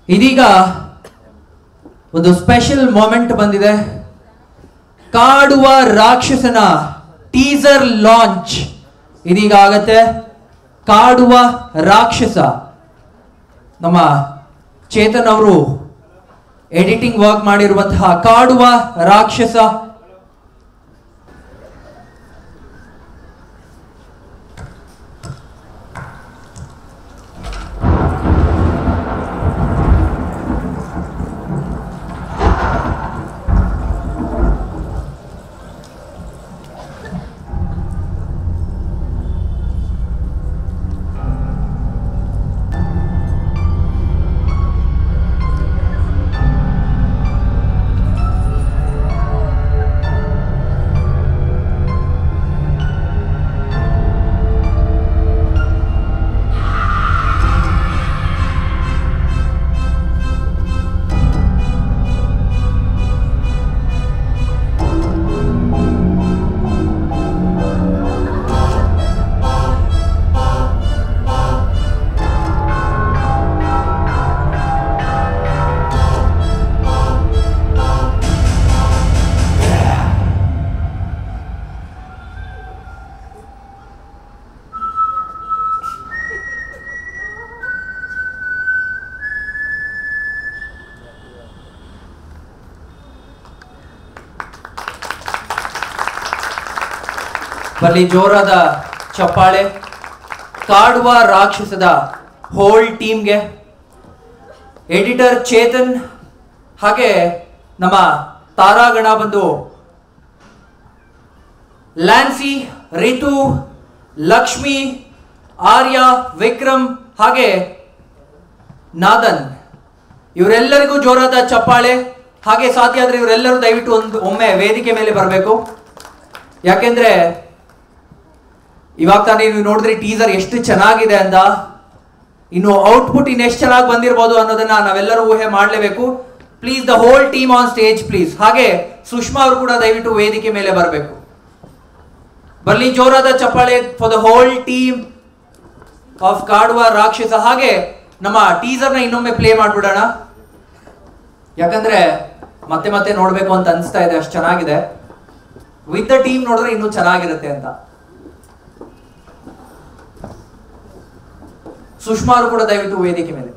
ಇದೀಗ ಒಂದು special moment ಬಂದಿದೆ. ಕಾಡುವ ರಾಕ್ಷಸನ ಟೀಸರ್ ಲಾಂಚ್ ಇದೀಗ ಆಗತ್ತೆ. ಕಾಡುವ ರಾಕ್ಷಸ ನಮ್ಮ ಚೇತನ್ ಅವರು ಎಡಿಟಿಂಗ್ ವರ್ಕ್ ಮಾಡಿರುವಂತಹ ಕಾಡುವ ರಾಕ್ಷಸ ಬಲ್ಲಿ ಜೋರಾದ ಚಪ್ಪಾಳೆ. ಕಾಡುವ ರಾಕ್ಷಸದ ಹೋಲ್ ಟೀಮ್ಗೆ, ಎಡಿಟರ್ ಚೇತನ್, ಹಾಗೆ ನಮ್ಮ ತಾರಾಗಣ ಬಂದು ಲ್ಯಾನ್ಸಿ, ರಿತು, ಲಕ್ಷ್ಮಿ, ಆರ್ಯ, ವಿಕ್ರಮ್ ಹಾಗೆ ನಾದನ್, ಇವರೆಲ್ಲರಿಗೂ ಜೋರಾದ ಚಪ್ಪಾಳೆ. ಹಾಗೆ ಸಾಧ್ಯ ಆದ್ರೆ ಇವರೆಲ್ಲರೂ ದಯವಿಟ್ಟು ಒಮ್ಮೆ ವೇದಿಕೆ ಮೇಲೆ ಬರಬೇಕು. ಯಾಕೆಂದ್ರೆ ಇವಾಗ ತಾನೇ ನೀವು ನೋಡಿದ್ರೆ ಟೀಸರ್ ಎಷ್ಟು ಚೆನ್ನಾಗಿದೆ ಅಂತ, ಇನ್ನು ಔಟ್ಪುಟ್ ಇನ್ನೆಷ್ಟು ಚೆನ್ನಾಗಿ ಬಂದಿರಬಹುದು ಅನ್ನೋದನ್ನ ನಾವೆಲ್ಲರೂ ಊಹೆ ಮಾಡಲೇಬೇಕು. Please the whole team on stage please. ಹಾಗೆ ಸುಷ್ಮಾ ಅವರು ಕೂಡ ದಯವಿಟ್ಟು ವೇದಿಕೆ ಮೇಲೆ ಬರಬೇಕು. ಬರ್ಲಿ ಜೋರಾದ ಚಪ್ಪಾಳೆ for the whole team of ಕಾಡುವ ರಾಕ್ಷಸ. ಹಾಗೆ ನಮ್ಮ ಟೀಸರ್ನ ಇನ್ನೊಮ್ಮೆ ಪ್ಲೇ ಮಾಡ್ಬಿಡೋಣ, ಯಾಕಂದ್ರೆ ಮತ್ತೆ ಮತ್ತೆ ನೋಡ್ಬೇಕು ಅಂತ ಅನಿಸ್ತಾ ಇದೆ, ಅಷ್ಟು ಚೆನ್ನಾಗಿದೆ. ವಿತ್ ದ ಟೀಮ್ ನೋಡಿದ್ರೆ ಇನ್ನೂ ಚೆನ್ನಾಗಿರುತ್ತೆ ಅಂತ. ಸುಷ್ಮಾ ಅವರು ಕೂಡ ದಯವಿಟ್ಟು ವೇದಿಕೆ ಮೇಲೆ.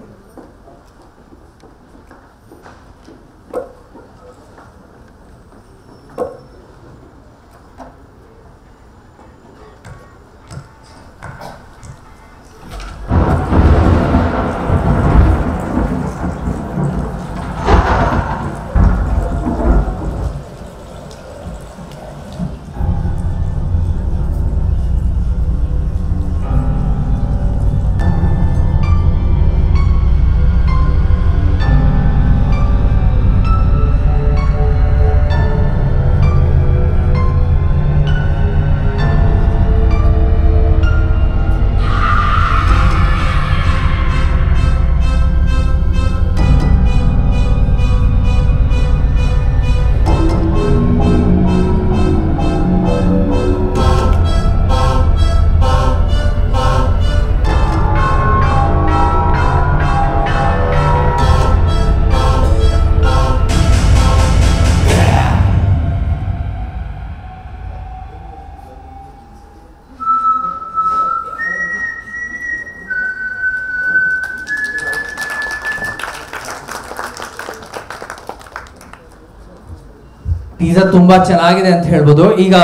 ಟೀಸರ್ ತುಂಬಾ ಚೆನ್ನಾಗಿದೆ ಅಂತ ಹೇಳ್ಬೋದು. ಈಗ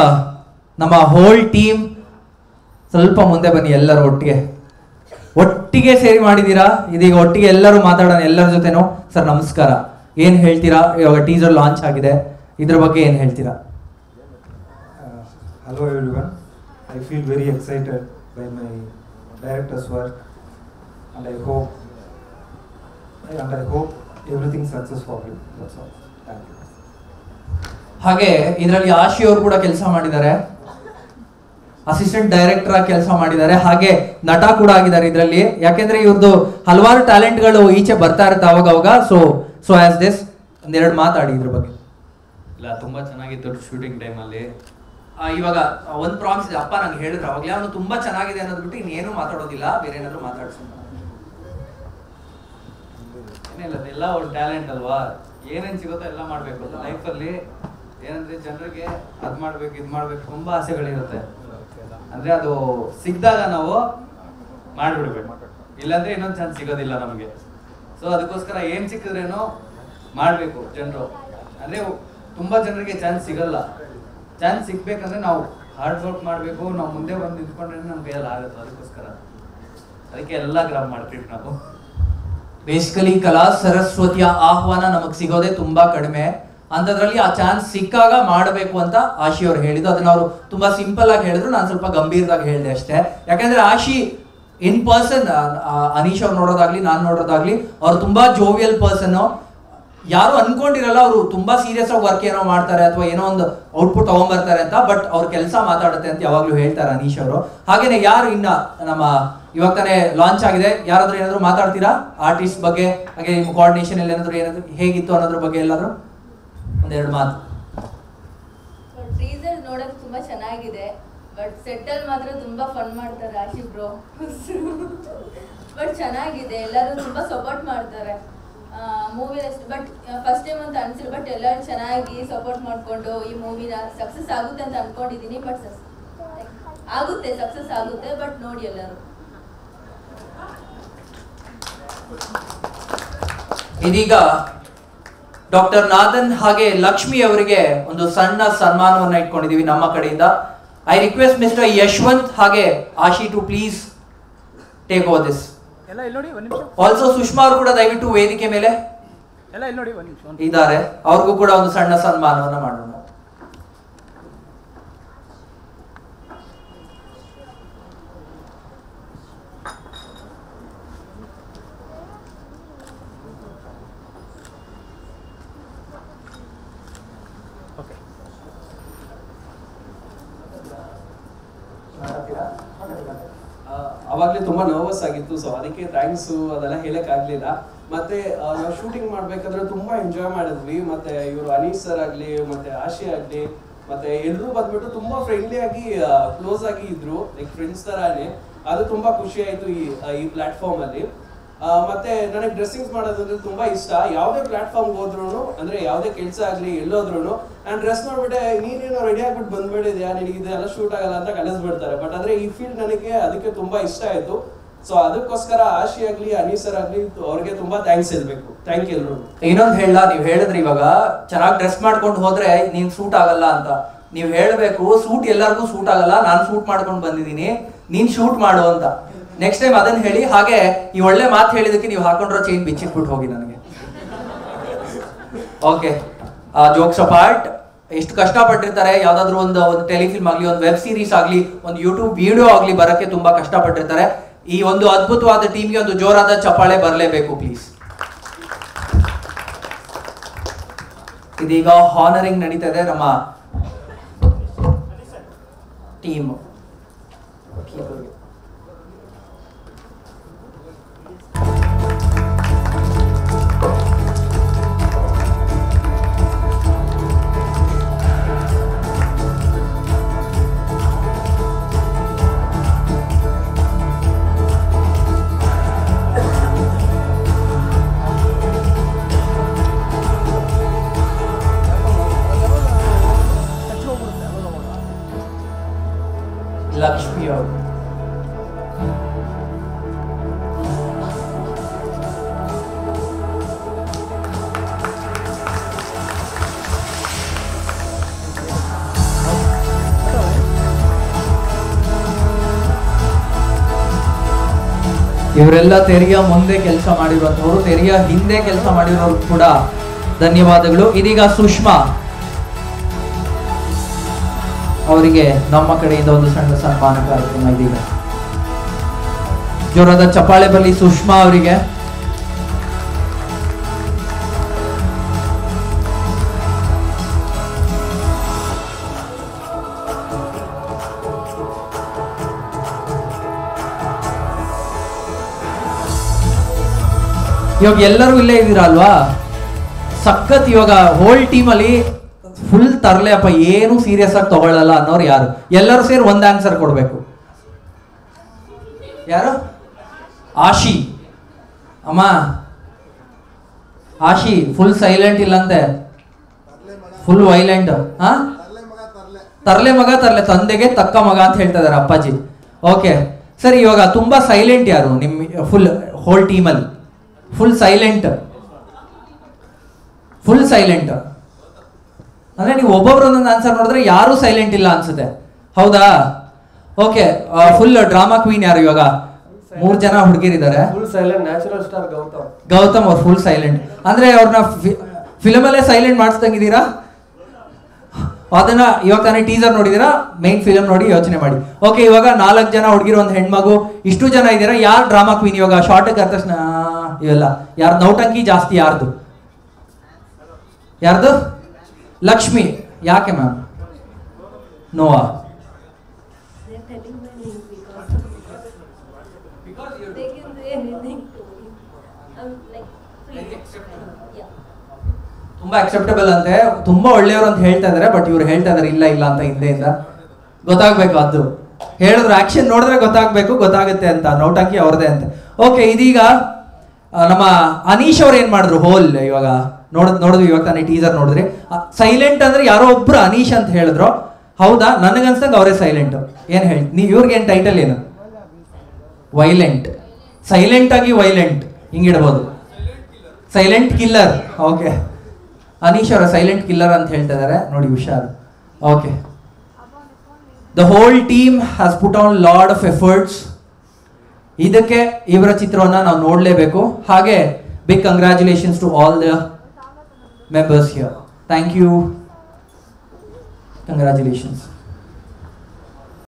ನಮ್ಮ ಹೋಲ್ ಟೀಮ್ ಸ್ವಲ್ಪ ಮುಂದೆ ಬನ್ನಿ, ಎಲ್ಲರೂ ಒಟ್ಟಿಗೆ ಸೇರಿ ಮಾಡಿದ್ದೀರಾ. ಇದೀಗ ಒಟ್ಟಿಗೆ ಎಲ್ಲರೂ ಮಾತಾಡೋಣ, ಎಲ್ಲರ ಜೊತೆನೂ. ಸರ್ ನಮಸ್ಕಾರ, ಏನ್ ಹೇಳ್ತೀರಾ? ಇವಾಗ ಟೀಸರ್ ಲಾಂಚ್ ಆಗಿದೆ, ಇದ್ರ ಬಗ್ಗೆ ಏನ್ ಹೇಳ್ತೀರಾ? Hello everyone, I feel very excited by my director's work and I hope everything successful. That's all. Thank you. ಹಾಗೆ ಇದರಲ್ಲಿ ಆಶಿ ಅವರು ಕೂಡ ಕೆಲಸ ಮಾಡಿದ್ದಾರೆ, ಅಸಿಸ್ಟೆಂಟ್ ಡೈರೆಕ್ಟರ್ ಆಗಿ ಕೆಲಸ ಮಾಡಿದ್ದಾರೆ, ಹಾಗೆ ನಟ ಕೂಡ ಆಗಿದ್ದಾರೆ ಇದರಲ್ಲಿ. ಯಾಕೆಂದ್ರೆ ಇವ್ರದ್ದು ಹಲವಾರು ಟ್ಯಾಲೆಂಟ್ಗಳು ಈಚೆ ಬರ್ತಾ ಇರುತ್ತೆ ಅವಾಗ. ಸೊ ಆಸ್ ದಿಸ್ ಒಂದೆರಡು ಮಾತಾಡಿ ಇದ್ರ ಬಗ್ಗೆ. ಇಲ್ಲ, ತುಂಬಾ ಚೆನ್ನಾಗಿತ್ತು ಶೂಟಿಂಗ್ ಟೈಮಲ್ಲಿ. ಇವಾಗ ಒಂದು ಪ್ರಾಮಿಸ್ ಇದೆ, ಅಪ್ಪ ನಂಗೆ ಹೇಳಿದ್ರು ಅವಾಗಲೇ, ಅವನು ತುಂಬಾ ಚೆನ್ನಾಗಿದೆ ಅನ್ನೋದು ಬಿಟ್ಟು ಇನ್ನೇನು ಮಾತಾಡೋದಿಲ್ಲ, ಬೇರೆ ಏನಾದ್ರು ಮಾತಾಡ್ಸೋಣ. ಏನಿಲ್ಲ ಅದೆಲ್ಲ ಒಂದು ಟ್ಯಾಲೆಂಟ್ ಅಲ್ವಾ, ಏನೇನು ಸಿಗುತ್ತೋ ಎಲ್ಲ ಮಾಡಬೇಕು ಲೈಫಲ್ಲಿ. ಏನಂದ್ರೆ ಜನರಿಗೆ ಅದು ಮಾಡ್ಬೇಕು ಇದು ಮಾಡ್ಬೇಕು ತುಂಬಾ ಆಸೆಗಳಿರುತ್ತೆ. ಅಂದ್ರೆ ಅದು ಸಿಕ್ಕಿದಾಗ ನಾವು ಮಾಡಿಬಿಡ್ಬೇಕು, ಇಲ್ಲಾಂದ್ರೆ ಇನ್ನೊಂದು ಚಾನ್ಸ್ ಸಿಗೋದಿಲ್ಲ ನಮಗೆ. ಸೊ ಅದಕ್ಕೋಸ್ಕರ ಏನು ಸಿಕ್ಕಿದ್ರೇನೋ ಮಾಡಬೇಕು ಜನರು. ಅಂದ್ರೆ ತುಂಬಾ ಜನರಿಗೆ ಚಾನ್ಸ್ ಸಿಗಲ್ಲ. ಚಾನ್ಸ್ ಸಿಗ್ಬೇಕಂದ್ರೆ ನಾವು ಹಾರ್ಡ್ ವರ್ಕ್ ಮಾಡಬೇಕು. ನಾವು ಮುಂದೆ ಬಂದು ನಿಂತ್ಕೊಂಡ್ರೆ ನಮ್ಮ ಕೈಯಲ್ಲಿ ಆಗುತ್ತೆ. ಅದಕ್ಕೆ ಎಲ್ಲ ಗ್ರಾಬ್ ಮಾಡ್ತೀವಿ ನಾವು. ಬೇಸಿಕಲಿ ಕಲಾ ಸರಸ್ವತಿಯ ಆಹ್ವಾನ ನಮಗ್ ಸಿಗೋದೇ ತುಂಬಾ ಕಡಿಮೆ. ಅಂಥದ್ರಲ್ಲಿ ಆ ಚಾನ್ಸ್ ಸಿಕ್ಕಾಗ ಮಾಡಬೇಕು ಅಂತ ಆಶಿ ಅವ್ರು ಹೇಳಿದ್ದು. ಅದನ್ನ ಅವರು ತುಂಬಾ ಸಿಂಪಲ್ ಆಗಿ ಹೇಳಿದ್ರು, ನಾನು ಸ್ವಲ್ಪ ಗಂಭೀರವಾಗಿ ಹೇಳಿದೆ ಅಷ್ಟೇ. ಯಾಕಂದ್ರೆ ಆಶಿ ಇನ್ ಪರ್ಸನ್, ಅನೀಶ್ ಅವ್ರು ನೋಡೋದಾಗ್ಲಿ ನಾನು ನೋಡೋದಾಗ್ಲಿ, ಅವ್ರು ತುಂಬಾ ಜೋವಿಯಲ್ ಪರ್ಸನ್. ಯಾರು ಅನ್ಕೊಂಡಿರಲ್ಲ ಅವರು ತುಂಬಾ ಸೀರಿಯಸ್ ಆಗಿ ವರ್ಕ್ ಏನೋ ಮಾಡ್ತಾರೆ ಅಥವಾ ಏನೋ ಒಂದು ಔಟ್ಪುಟ್ ತಗೊಂಡ್ಬರ್ತಾರೆ ಅಂತ. ಬಟ್ ಅವ್ರ ಕೆಲಸ ಮಾತಾಡುತ್ತೆ ಅಂತ ಯಾವಾಗ್ಲೂ ಹೇಳ್ತಾರೆ ಅನೀಶ್ ಅವರು. ಹಾಗೇನೆ ಯಾರು ಇನ್ನ ನಮ್ಮ ಇವಾಗ ತಾನೇ ಲಾಂಚ್ ಆಗಿದೆ, ಯಾರಾದ್ರೂ ಏನಾದ್ರು ಮಾತಾಡ್ತೀರಾ ಆರ್ಟಿಸ್ಟ್ ಬಗ್ಗೆ, ಹಾಗೆ ನಿಮ್ಮ ಕೋಆರ್ಡಿನೇಷನ್ ಅಲ್ಲಿ ಏನಾದ್ರು ಹೇಗಿತ್ತು ಅನ್ನೋದ್ರ ಬಗ್ಗೆ ಎಲ್ಲಾದ್ರೂ ಒಂದೆರಡು ಮಾತು. ಟೀಸರ್ ನೋಡಕ್ ತುಂಬಾ ಚೆನ್ನಾಗಿದೆ, ಬಟ್ ಸೆಟ್ಟಲ್ ಮಾತ್ರ ತುಂಬಾ ಫನ್ ಮಾಡ್ತಾರೆ ಆಶಿ ಬ್ರೋ. ಬಟ್ ಚೆನ್ನಾಗಿದೆ, ಎಲ್ಲರೂ ತುಂಬಾ ಸಪೋರ್ಟ್ ಮಾಡ್ತಾರೆ ಮೂವಿ. ಬಟ್ ಫಸ್ಟ್ ಟೈಮ್ ಅಂತ ಅನ್ಸಿಲ್ಲ, ಬಟ್ ಎಲ್ಲರೂ ಚೆನ್ನಾಗಿ ಸಪೋರ್ಟ್ ಮಾಡ್ಕೊಂಡು ಈ ಮೂವಿನ ಸಕ್ಸಸ್ ಆಗುತ್ತೆ ಅಂತ ಅನ್ಕೊಂಡಿದೀನಿ. ಬಟ್ ಆಗುತ್ತೆ, ಸಕ್ಸಸ್ ಆಗುತ್ತೆ. ಬಟ್ ನೋಡಿ ಎಲ್ಲರೂ. ಇದೀಗ ಡಾಕ್ಟರ್ ನಾದನ್ ಹಾಗೆ ಲಕ್ಷ್ಮಿ ಅವರಿಗೆ ಒಂದು ಸಣ್ಣ ಸನ್ಮಾನವನ್ನ ಇಟ್ಕೊಂಡಿದೀವಿ ನಮ್ಮ ಕಡೆಯಿಂದ. ಐ ರಿಕ್ವೆಸ್ಟ್ ಮಿಸ್ಟರ್ ಯಶವಂತ್ ಹಾಗೆ Ashi to please take over this. Also Sushma ಅವರು ಕೂಡ ದಯವಿಟ್ಟು ವೇದಿಕೆ ಮೇಲೆ ಇದ್ದಾರೆ, ಅವ್ರಿಗೂ ಕೂಡ ಒಂದು ಸಣ್ಣ ಸನ್ಮಾನವನ್ನ ಮಾಡೋಣ. ಅವಾಗಲೇ ತುಂಬಾ ನರ್ವಸ್ ಆಗಿತ್ತು, ಸೊ ಅದಕ್ಕೆ ಥ್ಯಾಂಕ್ಸು ಅದೆಲ್ಲ ಹೇಳಕ್ ಆಗ್ಲಿಲ್ಲ. ಮತ್ತೆ ನಾವು ಶೂಟಿಂಗ್ ಮಾಡ್ಬೇಕಾದ್ರೆ ತುಂಬಾ ಎಂಜಾಯ್ ಮಾಡಿದ್ವಿ. ಮತ್ತೆ ಇವರು ಅನೀಸ್ ಸರ್ ಆಗ್ಲಿ ಮತ್ತೆ ಆಶಿ ಆಗ್ಲಿ ಮತ್ತೆ ಎಲ್ಲರೂ ಬಂದ್ಬಿಟ್ಟು ತುಂಬಾ ಫ್ರೆಂಡ್ಲಿ ಆಗಿ ಕ್ಲೋಸ್ ಆಗಿ ಇದ್ರು, ಲೈಕ್ ಫ್ರೆಂಡ್ಸ್ ತರಾನೇ. ಅದು ತುಂಬಾ ಖುಷಿ ಆಯ್ತು ಈ ಪ್ಲಾಟ್ಫಾರ್ಮ್ ಅಲ್ಲಿ. ಮತ್ತೆ ನನಗೆ ಡ್ರೆಸ್ಸಿಂಗ್ಸ್ ಮಾಡೋದಂದ್ರೆ ತುಂಬಾ ಇಷ್ಟ. ಯಾವುದೇ ಪ್ಲಾಟ್ಫಾರ್ಮ್ ಹೋದ್ರು, ಅಂದ್ರೆ ಯಾವುದೇ ಕೆಲಸ ಆಗ್ಲಿ ಎಲ್ಲೋದ್ರು ನಾನು ಡ್ರೆಸ್ ನೋಡ್ಬಿಟ್ಟೆ ನೀನೇನೋ ರೆಡಿ ಆಗ್ಬಿಟ್ಟು ಬಂದ್ಬಿಟ್ಟಿದ್ಯಾ, ನಿನಗೆ ಇದೆಲ್ಲ ಶೂಟ್ ಆಗಲ್ಲ ಅಂತ ಕಳಿಸ್ಬಿಡ್ತಾರೆ. ಬಟ್ ಆದ್ರೆ ಈ ಫೀಲ್ಡ್ ನನಗೆ ಅದಕ್ಕೆ ತುಂಬಾ ಇಷ್ಟ ಆಯ್ತು. ಸೊ ಅದಕ್ಕೋಸ್ಕರ ಆಶಿ ಆಗ್ಲಿ ಅನೀಸರ್ ಆಗ್ಲಿ ಅವ್ರಿಗೆ ತುಂಬಾ ಥ್ಯಾಂಕ್ಸ್ ಹೇಳ್ಬೇಕು. ಥ್ಯಾಂಕ್ ಯು ಎಲ್ರು. ಇನ್ನೊಂದು ಹೇಳ, ನೀವು ಹೇಳಿದ್ರಿ ಇವಾಗ ಚೆನ್ನಾಗಿ ಡ್ರೆಸ್ ಮಾಡ್ಕೊಂಡು ಹೋದ್ರೆ ನೀನ್ ಸೂಟ್ ಆಗಲ್ಲ ಅಂತ. ನೀವು ಹೇಳ್ಬೇಕು ಸೂಟ್ ಎಲ್ಲರಿಗೂ ಸೂಟ್ ಆಗಲ್ಲ, ನಾನು ಸೂಟ್ ಮಾಡ್ಕೊಂಡು ಬಂದಿದ್ದೀನಿ, ನೀನ್ ಶೂಟ್ ಮಾಡು ಅಂತ. ನೆಕ್ಸ್ಟ್ ಟೈಮ್ ಅದನ್ನ ಹೇಳಿ. ಹಾಗೆ ಈ ಒಳ್ಳೆ ಮಾತು ಹೇಳಿದಕ್ಕೆ ನೀವು ಹಾಕೊಂಡಿರೋ ಚೈನ್ ಬಿಚ್ಚಿಟ್ಬಿಟ್ಟು ಹೋಗಿ ನನಗೆ. ಓಕೆ, ಜೋಕ್ಸ್ ಅಪಾರ್ಟ್, ಎಷ್ಟು ಕಷ್ಟಪಟ್ಟಿರ್ತಾರೆ. ಯಾವ್ದಾದ್ರು ಒಂದು ಟೆಲಿಫಿಲ್ಮ್ ಆಗ್ಲಿ, ಒಂದು ವೆಬ್ ಸೀರೀಸ್ ಆಗ್ಲಿ, ಒಂದು ಯೂಟ್ಯೂಬ್ ವಿಡಿಯೋ ಆಗ್ಲಿ ಬರಕ್ಕೆ ತುಂಬಾ ಕಷ್ಟಪಟ್ಟಿರ್ತಾರೆ. ಈ ಒಂದು ಅದ್ಭುತವಾದ ಟೀಮ್ಗೆ ಒಂದು ಜೋರಾದ ಚಪ್ಪಾಳೆ ಬರಲೇಬೇಕು ಪ್ಲೀಸ್. ಇದೀಗ ಹಾನರಿಂಗ್ ನಡೀತಾ ಇದೆ ನಮ್ಮ ಟೀಮ್. ಲಕ್ಷ್ಮಿ ಅವರು ಇವರೆಲ್ಲ ತೆರೆಯ ಮುಂದೆ ಕೆಲಸ ಮಾಡಿರುವಂತವರು, ತೆರೆಯ ಹಿಂದೆ ಕೆಲಸ ಮಾಡಿರೋರು ಕೂಡ ಧನ್ಯವಾದಗಳು. ಇದೀಗ ಸುಷ್ಮಾ ಅವರಿಗೆ ನಮ್ಮ ಕಡೆಯಿಂದ ಒಂದು ಸಣ್ಣ ಸನ್ಮಾನ ಕಾರ್ಯಕ್ರಮ ಇದೀಗ. ಜೋರಾದ ಚಪ್ಪಾಳೆ ಬರಲಿ ಸುಷ್ಮಾ ಅವರಿಗೆ. ಇವಾಗ ಎಲ್ಲರೂ ಇಲ್ಲೇ ಇದ್ದೀರಾ ಅಲ್ವಾ? ಸಖತ್ ಇವಾಗ ಹೋಲ್ ಟೀಮ್ ಅಲ್ಲಿ ಫುಲ್ ತರಲೆ ಅಪ್ಪ, ಏನು ಸೀರಿಯಸ್ ಆಗಿ ತಗೊಳ್ಳಲ್ಲ ಅನ್ನೋರು ಯಾರು? ಎಲ್ಲರೂ ಸೇರಿ ಒಂದ್ ಆನ್ಸರ್ ಕೊಡ್ಬೇಕು. ಯಾರು? ಆಶಿ ಅಮ್ಮ ಆಶಿ ಫುಲ್ ಸೈಲೆಂಟ್ ಇಲ್ಲಂತೆ, ಫುಲ್ ವೈಲೆಂಟ್. ಹಾ, ತರ್ಲೆ ಮಗ ತರ್ಲೆ, ತಂದೆಗೆ ತಕ್ಕ ಮಗ ಅಂತ ಹೇಳ್ತಾ ಇದಾರೆ ಅಪ್ಪಾಜಿ. ಓಕೆ ಸರಿ, ಇವಾಗ ತುಂಬಾ ಸೈಲೆಂಟ್ ಯಾರು ನಿಮ್ಮ ಫುಲ್ ಹೋಲ್ ಟೀಮಲ್ಲಿ? ಫುಲ್ ಸೈಲೆಂಟ್ ಅಂದ್ರೆ ನೀವು ಒಬ್ಬೊಬ್ರು ಒಂದೊಂದು ಆನ್ಸರ್ ನೋಡಿದ್ರೆ ಯಾರು ಸೈಲೆಂಟ್ ಇಲ್ಲ ಅನ್ಸುತ್ತೆ, ಹೌದಾ? ಓಕೆ, ಫುಲ್ ಡ್ರಾಮಾ ಕ್ವೀನ್ ಯಾರು? ಇವಾಗ 3 ಜನ ಹುಡುಗಿರಿದ್ದಾರೆ. Full silent natural star Gautam ಅವ್ರು ಫುಲ್ ಸೈಲೆಂಟ್. ಅಂದ್ರೆ ಅವ್ರನ್ನ ಫಿಲಮಲ್ಲೇ ಸೈಲೆಂಟ್ ಮಾಡಿಸ್ದಂಗಿದ್ದೀರಾ? ಅದನ್ನ ಇವಾಗ ತಾನೇ ಟೀಸರ್ ನೋಡಿದೀರಾ, ಮೈನ್ ಫಿಲಮ್ ನೋಡಿ ಯೋಚನೆ ಮಾಡಿ. ಓಕೆ, ಇವಾಗ 4 ಜನ ಹುಡುಗಿರು, ಒಂದು ಹೆಣ್ಮಗು, ಇಷ್ಟು ಜನ ಇದ್ದೀರಾ. ಯಾರು ಡ್ರಾಮಾ ಕ್ವೀನ್ ಇವಾಗ? ಶಾರ್ಟ್ ಕರೆದ ತಕ್ಷಣ ಇವೆಲ್ಲ ಯಾರು ನೌಟಂಕಿ ಜಾಸ್ತಿ? ಯಾರ್ದು? ಲಕ್ಷ್ಮಿ. ಯಾಕೆ ಮ್ಯಾಮ್? ನೋವಾ? ತುಂಬಾ ಅಕ್ಸೆಪ್ಟಬಲ್ ಅಂತೆ, ತುಂಬಾ ಒಳ್ಳೆಯವರು ಅಂತ ಹೇಳ್ತಾ ಇದಾರೆ. ಬಟ್ ಇವ್ರು ಹೇಳ್ತಾ ಇದಾರೆ ಇಲ್ಲ ಅಂತ ಹಿಂದೆಯಿಂದ. ಗೊತ್ತಾಗ್ಬೇಕು, ಅದು ಹೇಳಿದ್ರು ಆಕ್ಷನ್ ನೋಡಿದ್ರೆ ಗೊತ್ತಾಗುತ್ತೆ ಅಂತ. ನೌಟಂಕಿ ಅವ್ರದೇ ಅಂತ. ಓಕೆ, ಇದೀಗ ನಮ್ಮ ಅನೀಶ್ ಅವ್ರು ಏನ್ ಮಾಡಿದ್ರು ಹೋಲ್ ಇವಾಗ ನೋಡಿದ್ವಿ ಇವಾಗ ತಾನೇ ಟೀಸರ್ ನೋಡಿದ್ರಿ. ಸೈಲೆಂಟ್ ಅಂದ್ರೆ ಯಾರೋ ಒಬ್ರು ಅನೀಶ್ ಅಂತ ಹೇಳಿದ್ರು, ಹೌದಾ? ನನಗನ್ಸ್ದಂಗೆ ಅವರೇ ಸೈಲೆಂಟ್. ಏನ್ ಹೇಳಿ ನೀವು? ಇವ್ರಿಗೇನ್ ಟೈಟಲ್ ಏನು? ವೈಲೆಂಟ್. ಸೈಲೆಂಟ್ ಆಗಿ ವೈಲೆಂಟ್ ಹಿಂಗಿಡ್ಬೋದು. Silent killer. ಓಕೆ, ಅನೀಶ್ ಅವರ ಸೈಲೆಂಟ್ ಕಿಲ್ಲರ್ ಅಂತ ಹೇಳ್ತಾ ಇದಾರೆ ನೋಡಿ, ಹುಷಾರು. Okay, the whole team has put on lot of efforts. ಇದಕ್ಕೆ ಇವರ ಚಿತ್ರವನ್ನ ನಾವು ನೋಡಲೇಬೇಕು. ಹಾಗೆ big congratulations to all the members here. Thank you, congratulations.